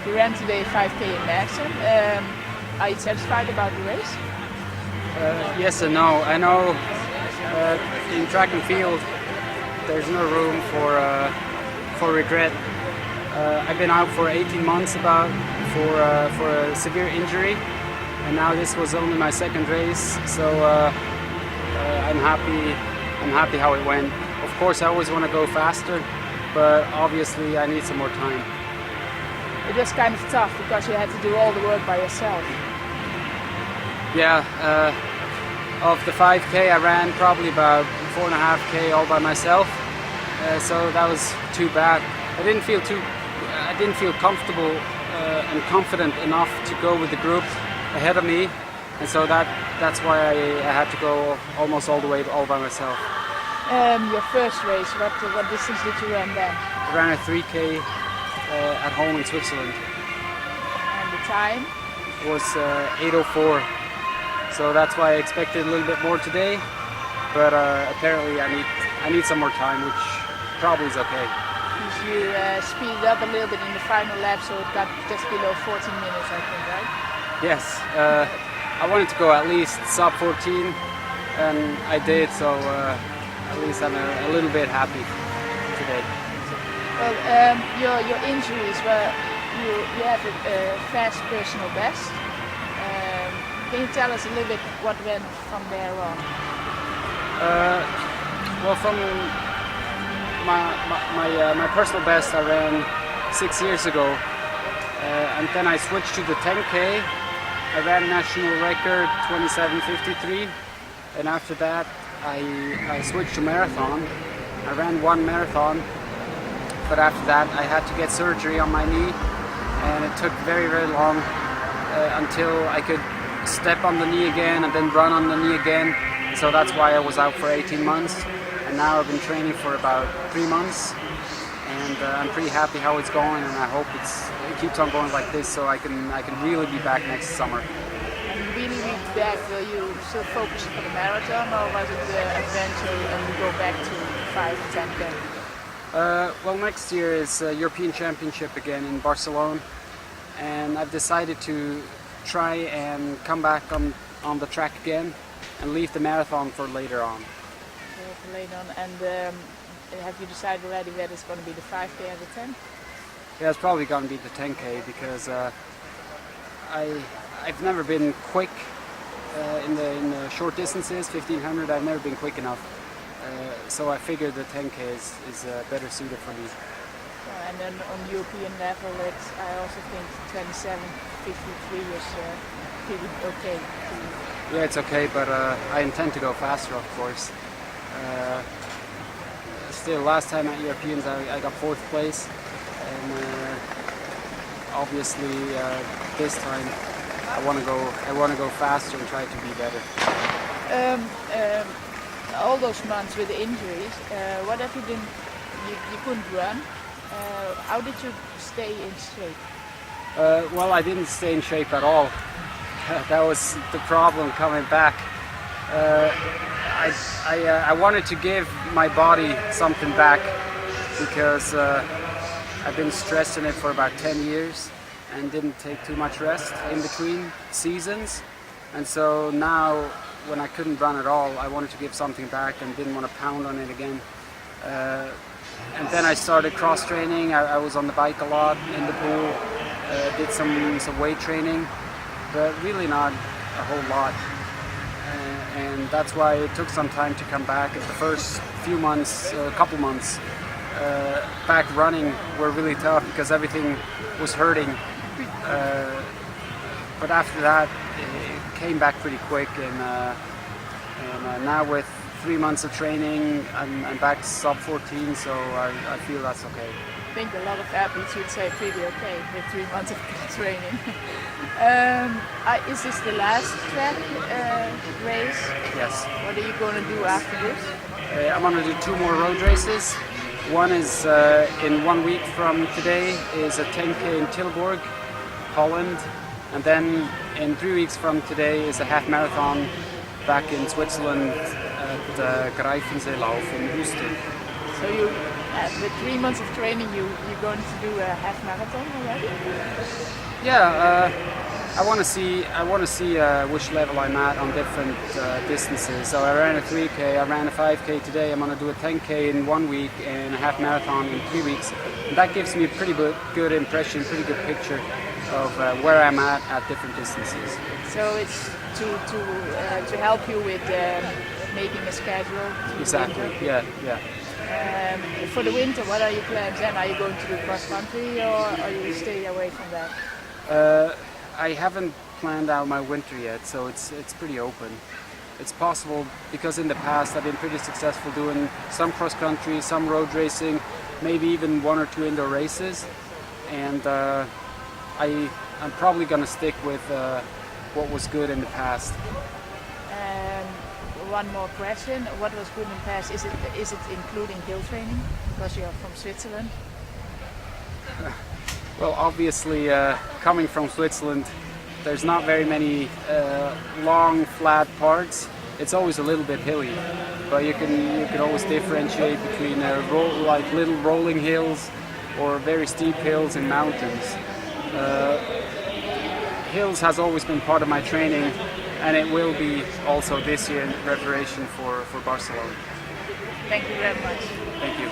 You ran today 5K in Merksem. Are you satisfied about the race? Yes and no. I know in track and field there's no room for regret. I've been out for 18 months for a severe injury, and now this was only my second race, so I'm happy how it went. Of course, I always want to go faster, but obviously I need some more time. It was kind of tough because you had to do all the work by yourself. Yeah, of the 5K I ran probably about 4.5K all by myself, so that was too bad. I didn't feel comfortable and confident enough to go with the group ahead of me, and so that's why I had to go almost all the way all by myself. Your first race, what distance did you run then? I ran a 3K at home in Switzerland. And the time? It was 8:04, so that's why I expected a little bit more today, but apparently I need some more time, which probably is okay. You speeded up a little bit in the final lap, so it got just below 14 minutes, I think, right? Yes, I wanted to go at least sub 14, and I did, so at least I'm a little bit happy today. Well, your injuries, well, you have a fast personal best. Can you tell us a little bit what went from there on? Well, from my personal best I ran 6 years ago, and then I switched to the 10K. I ran national record 27:53, and after that I switched to marathon. I ran one marathon, but after that I had to get surgery on my knee, and it took very long until I could step on the knee again and then run on the knee again. So that's why I was out for 18 months. And now I've been training for about 3 months, and I'm pretty happy how it's going, and I hope it keeps on going like this, so I can really be back next summer. And really be back, will you still focus on the marathon, or was it the adventure and you go back to 5 or 10K? Well, next year is European Championship again in Barcelona, and I've decided to try and come back on the track again and leave the marathon for later on. Later on, and have you decided already whether it's going to be the 5K or the 10? Yeah, it's probably going to be the 10K because I've never been quick in the short distances. 1500, I've never been quick enough, so I figured the 10K is better suited for me. And then on European level, I also think 27:53 is pretty okay. Yeah, it's okay, but I intend to go faster, of course. Still, last time at Europeans I got 4th place, and obviously this time I want to go faster and try to be better. All those months with the injuries, what have you been? You couldn't run. How did you stay in shape? Well, I didn't stay in shape at all. That was the problem coming back. I wanted to give my body something back because I've been stressing it for about 10 years and didn't take too much rest in between seasons. And so now, when I couldn't run at all, I wanted to give something back and didn't want to pound on it again. And then I started cross training. I was on the bike a lot, in the pool, did some weight training, but really not a whole lot. And that's why it took some time to come back. The first few months, couple months, back running were really tough because everything was hurting. But after that, it came back pretty quick, and now with 3 months of training, I'm back sub 14, so I feel that's okay. I think a lot of athletes would say pretty okay with 3 months of training. Is this the last track race? Yes. What are you going to do after this? I'm going to do 2 more road races. One is in 1 week from today is a 10K in Tilburg, Holland, and then in 3 weeks from today is a half marathon back in Switzerland at Greifenseelauf in Houston. So you, with 3 months of training, you're going to do a half marathon already? Yeah, I want to see which level I'm at on different distances. So I ran a 3K, I ran a 5K today. I'm going to do a 10K in 1 week and a half marathon in 3 weeks. And that gives me a pretty good impression, pretty good picture of where I'm at different distances. So it's to help you with making a schedule. Exactly. Yeah. For the winter, what are your plans then? Are you going to do cross country or are you stay away from that? I haven't planned out my winter yet, so it's pretty open. It's possible because in the past I've been pretty successful doing some cross country, some road racing, maybe even 1 or 2 indoor races, and I'm probably going to stick with what was good in the past. One more question: what was good in the past? Is it including hill training? Because you're from Switzerland. Well, obviously, coming from Switzerland, there's not very many long, flat parts. It's always a little bit hilly, but you can always differentiate between like little rolling hills or very steep hills and mountains. Hills has always been part of my training, and it will be also this year in preparation for Barcelona. Thank you very much. Thank you.